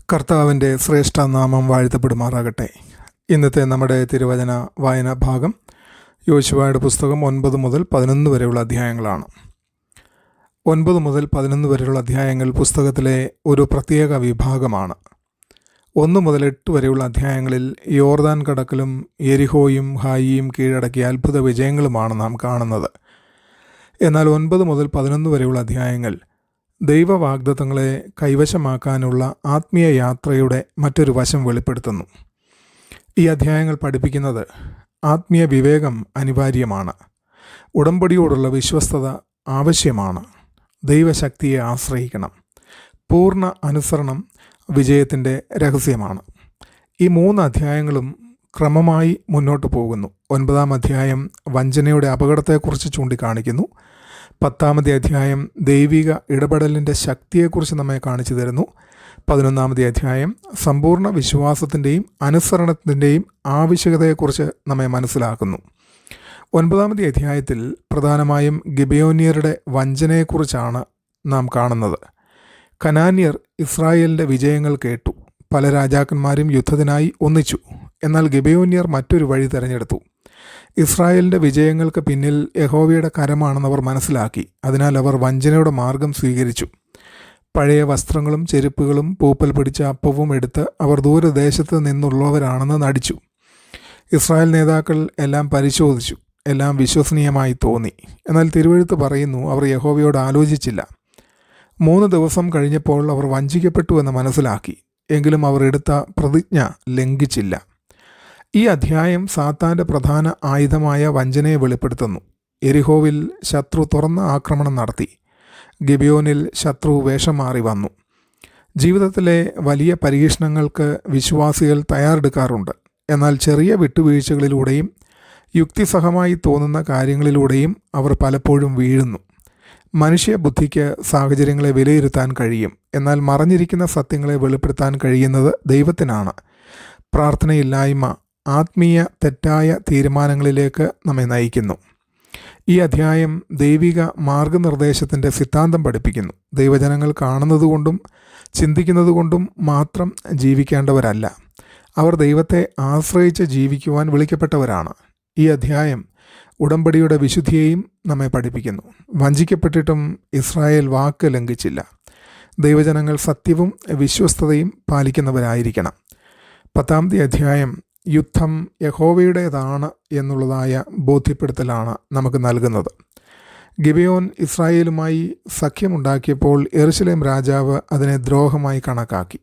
കർത്താവിൻ്റെ ശ്രേഷ്ഠ നാമം വാഴ്ത്തപ്പെടുമാറാകട്ടെ. ഇന്നത്തെ നമ്മുടെ തിരുവചന വായനാ ഭാഗം യോശുവയുടെ പുസ്തകം 9 മുതൽ 11 വരെയുള്ള അധ്യായങ്ങളാണ്. 9 മുതൽ 11 വരെയുള്ള അധ്യായങ്ങൾ പുസ്തകത്തിലെ ഒരു പ്രത്യേക വിഭാഗമാണ്. 1 മുതൽ 8 വരെയുള്ള അധ്യായങ്ങളിൽ യോർദാൻ കടക്കലും യെരിഹോയും ഹായിയും കീഴടക്കിയ അത്ഭുത വിജയങ്ങളുമാണ് നാം കാണുന്നത്. എന്നാൽ 9 മുതൽ 11 വരെയുള്ള അധ്യായങ്ങൾ ദൈവവാഗ്ദത്തങ്ങളെ കൈവശമാക്കാനുള്ള ആത്മീയ യാത്രയുടെ മറ്റൊരു വശം വെളിപ്പെടുത്തുന്നു. ഈ അധ്യായങ്ങൾ പഠിപ്പിക്കുന്നത് ആത്മീയ വിവേകം അനിവാര്യമാണ്, ഉടമ്പടിയോടുള്ള വിശ്വസ്തത ആവശ്യമാണ്, ദൈവശക്തിയെ ആശ്രയിക്കണം, പൂർണ്ണ അനുസരണം വിജയത്തിൻ്റെ രഹസ്യമാണ്. ഈ 3 അധ്യായങ്ങളും ക്രമമായി മുന്നോട്ട് പോകുന്നു. 9-ാം അധ്യായം വഞ്ചനയുടെ അപകടത്തെക്കുറിച്ച് ചൂണ്ടിക്കാണിക്കുന്നു. 10-ാമത്തെ അധ്യായം ദൈവിക ഇടപെടലിൻ്റെ ശക്തിയെക്കുറിച്ച് നമ്മെ കാണിച്ചു തരുന്നു. 11-ാമത്തെ അധ്യായം സമ്പൂർണ്ണ വിശ്വാസത്തിൻ്റെയും അനുസരണത്തിൻ്റെയും ആവശ്യകതയെക്കുറിച്ച് നമ്മെ മനസ്സിലാക്കുന്നു. 9-ാമത്തെ അധ്യായത്തിൽ പ്രധാനമായും ഗിബെയോന്യരുടെ വഞ്ചനയെക്കുറിച്ചാണ് നാം കാണുന്നത്. കനാന്യർ ഇസ്രായേലിൻ്റെ വിജയങ്ങൾ കേട്ടു. പല രാജാക്കന്മാരും യുദ്ധത്തിനായി ഒന്നിച്ചു. എന്നാൽ ഗിബെയോന്യർ മറ്റൊരു വഴി തിരഞ്ഞെടുത്തു. ഇസ്രായേലിൻ്റെ വിജയങ്ങൾക്ക് പിന്നിൽ യഹോവയുടെ കരമാണെന്ന് അവർ മനസ്സിലാക്കി. അതിനാൽ അവർ വഞ്ചനയുടെ മാർഗം സ്വീകരിച്ചു. പഴയ വസ്ത്രങ്ങളും ചെരുപ്പുകളും പൂപ്പൽ പിടിച്ച അപ്പവും എടുത്ത് അവർ ദൂരദേശത്ത് നിന്നുള്ളവരാണെന്ന് നടിച്ചു. ഇസ്രായേൽ നേതാക്കൾ എല്ലാം പരിശോധിച്ചു. എല്ലാം വിശ്വസനീയമായി തോന്നി. എന്നാൽ തിരുവെഴുത്ത് പറയുന്നു, അവർ യഹോവയോട് ആലോചിച്ചില്ല. 3 ദിവസം കഴിഞ്ഞപ്പോൾ അവർ വഞ്ചിക്കപ്പെട്ടു എന്ന് മനസ്സിലാക്കി. എങ്കിലും അവർ എടുത്ത പ്രതിജ്ഞ ലംഘിച്ചില്ല. ഈ അധ്യായം സാത്താൻ്റെ പ്രധാന ആയുധമായ വഞ്ചനയെ വെളിപ്പെടുത്തുന്നു. യെരിഹോവിൽ ശത്രു തുറന്ന ആക്രമണം നടത്തി. ഗിബെയോനിൽ ശത്രു വേഷം മാറി വന്നു. ജീവിതത്തിലെ വലിയ പരീക്ഷണങ്ങൾക്ക് വിശ്വാസികൾ തയ്യാറെടുക്കാറുണ്ട്. എന്നാൽ ചെറിയ വിട്ടുവീഴ്ചകളിലൂടെയും യുക്തിസഹമായി തോന്നുന്ന കാര്യങ്ങളിലൂടെയും അവർ പലപ്പോഴും വീഴുന്നു. മനുഷ്യബുദ്ധിക്ക് സാഹചര്യങ്ങളെ വിലയിരുത്താൻ കഴിയും. എന്നാൽ മറഞ്ഞിരിക്കുന്ന സത്യങ്ങളെ വെളിപ്പെടുത്താൻ കഴിയുന്നത് ദൈവത്തിനാണ്. പ്രാർത്ഥനയില്ലായ്മ ആത്മീയ തെറ്റായ തീരുമാനങ്ങളിലേക്ക് നമ്മെ നയിക്കുന്നു. ഈ അധ്യായം ദൈവിക മാർഗനിർദ്ദേശത്തിൻ്റെ സിദ്ധാന്തം പഠിപ്പിക്കുന്നു. ദൈവജനങ്ങൾ കാണുന്നതുകൊണ്ടും ചിന്തിക്കുന്നതുകൊണ്ടും മാത്രം ജീവിക്കേണ്ടവരല്ല, അവർ ദൈവത്തെ ആശ്രയിച്ച് ജീവിക്കുവാൻ വിളിക്കപ്പെട്ടവരാണ്. ഈ അധ്യായം ഉടമ്പടിയുടെ വിശുദ്ധിയെയും നമ്മെ പഠിപ്പിക്കുന്നു. വഞ്ചിക്കപ്പെട്ടിട്ടും ഇസ്രായേൽ വാക്ക് ലംഘിച്ചില്ല. ദൈവജനങ്ങൾ സത്യവും വിശ്വസ്തതയും പാലിക്കുന്നവരായിരിക്കണം. 10-ാമത്തെ അധ്യായം യുദ്ധം യഹോവയുടേതാണ് എന്നുള്ളതായ ബോധ്യപ്പെടുത്തലാണ് നമുക്ക് നൽകുന്നത്. ഗിബെയോൻ ഇസ്രായേലുമായി സഖ്യമുണ്ടാക്കിയപ്പോൾ യെരൂശലേം രാജാവ് അതിനെ ദ്രോഹമായി കണക്കാക്കി.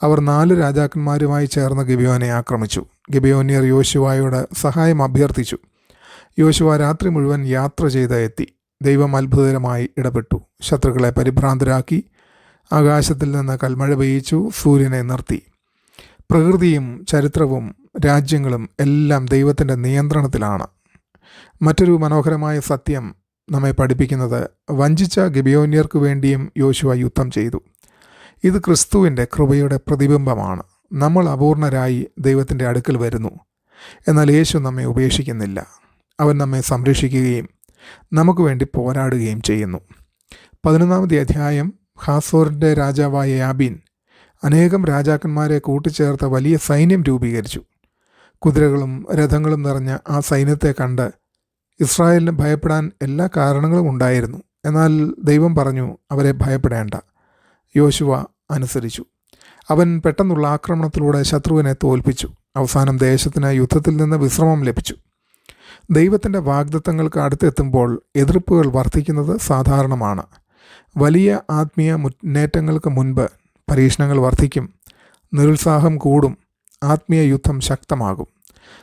അവർ 4 രാജാക്കന്മാരുമായി ചേർന്ന് ഗിബെയോനെ ആക്രമിച്ചു. ഗിബെയോന്യർ യോശുവയോട് സഹായം അഭ്യർത്ഥിച്ചു. യോശുവ രാത്രി മുഴുവൻ യാത്ര ചെയ്ത് എത്തി. ദൈവം അത്ഭുതകരമായി ഇടപെട്ടു. ശത്രുക്കളെ പരിഭ്രാന്തരാക്കി. ആകാശത്തിൽ നിന്ന് കൽമഴ പെയ്യിച്ചു. സൂര്യനെ നിർത്തി. പ്രകൃതിയും ചരിത്രവും രാജ്യങ്ങളും എല്ലാം ദൈവത്തിൻ്റെ നിയന്ത്രണത്തിലാണ്. മറ്റൊരു മനോഹരമായ സത്യം നമ്മെ പഠിപ്പിക്കുന്നത് വഞ്ചിച്ച ഗിബെയോന്യർക്ക് വേണ്ടിയും യോശുവ യുദ്ധം ചെയ്തു. ഇത് ക്രിസ്തുവിൻ്റെ കൃപയുടെ പ്രതിബിംബമാണ്. നമ്മൾ അപൂർണരായി ദൈവത്തിൻ്റെ അടുക്കൽ വരുന്നു. എന്നാൽ യേശു നമ്മെ ഉപേക്ഷിക്കുന്നില്ല. അവൻ നമ്മെ സംരക്ഷിക്കുകയും നമുക്ക് വേണ്ടി പോരാടുകയും ചെയ്യുന്നു. 11-ാമത്തെ അധ്യായം ഹാസോറിൻ്റെ രാജാവായ യാബീൻ അനേകം രാജാക്കന്മാരെ കൂട്ടിച്ചേർത്ത വലിയ സൈന്യം രൂപീകരിച്ചു. കുതിരകളും രഥങ്ങളും നിറഞ്ഞ ആ സൈന്യത്തെ കണ്ട് ഇസ്രായേലിന് ഭയപ്പെടാൻ എല്ലാ കാരണങ്ങളും ഉണ്ടായിരുന്നു. എന്നാൽ ദൈവം പറഞ്ഞു, അവരെ ഭയപ്പെടേണ്ട. യോശുവ അനുസരിച്ചു. അവൻ പെട്ടെന്നുള്ള ആക്രമണത്തിലൂടെ ശത്രുവിനെ തോൽപ്പിച്ചു. അവസാനം ദേശത്തിന് യുദ്ധത്തിൽ നിന്ന് വിശ്രമം ലഭിച്ചു. ദൈവത്തിൻ്റെ വാഗ്ദത്തങ്ങൾക്ക് അടുത്തെത്തുമ്പോൾ എതിർപ്പുകൾ വർദ്ധിക്കുന്നത് സാധാരണമാണ്. വലിയ ആത്മീയ മുന്നേറ്റങ്ങൾക്ക് മുൻപ് പരീക്ഷണങ്ങൾ വർദ്ധിക്കും. നിരുത്സാഹം കൂടും. ആത്മീയ യുദ്ധം ശക്തമാകും.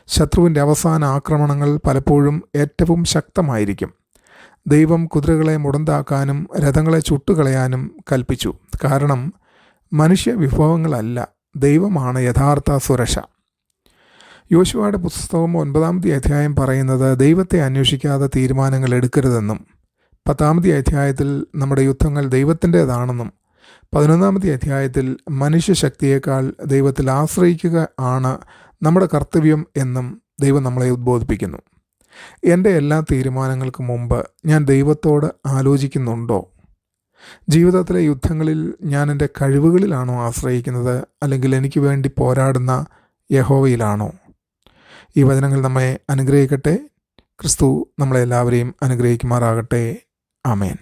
ശത്രുവിൻ്റെ അവസാന ആക്രമണങ്ങൾ പലപ്പോഴും ഏറ്റവും ശക്തമായിരിക്കും. ദൈവം കുതിരകളെ മുടന്താക്കാനും രഥങ്ങളെ ചുട്ടുകളയാനും കൽപ്പിച്ചു. കാരണം മനുഷ്യ വിഭവങ്ങളല്ല, ദൈവമാണ് യഥാർത്ഥ സുരക്ഷ. യോശുവയുടെ പുസ്തകം 9-ാമത്തെ അധ്യായം പറയുന്നത് ദൈവത്തെ അന്വേഷിക്കാതെ തീരുമാനങ്ങൾ എടുക്കരുതെന്നും 10-ാമത്തെ അധ്യായത്തിൽ നമ്മുടെ യുദ്ധങ്ങൾ ദൈവത്തിൻ്റേതാണെന്നും 11-ാമത്തെ അധ്യായത്തിൽ മനുഷ്യശക്തിയേക്കാൾ ദൈവത്തിൽ ആശ്രയിക്കുക ആണ് നമ്മുടെ കർത്തവ്യം എന്നും ദൈവം നമ്മളെ ഉദ്ബോധിപ്പിക്കുന്നു. എൻ്റെ എല്ലാ തീരുമാനങ്ങൾക്കും മുമ്പ് ഞാൻ ദൈവത്തോട് ആലോചിക്കുന്നുണ്ടോ? ജീവിതത്തിലെ യുദ്ധങ്ങളിൽ ഞാൻ എൻ്റെ കഴിവുകളിലാണോ ആശ്രയിക്കുന്നത്, അല്ലെങ്കിൽ എനിക്ക് വേണ്ടി പോരാടുന്ന യഹോവയിലാണോ? ഈ വചനങ്ങൾ നമ്മെ അനുഗ്രഹിക്കട്ടെ. ക്രിസ്തു നമ്മളെല്ലാവരെയും അനുഗ്രഹിക്കുമാറാകട്ടെ. ആമേൻ.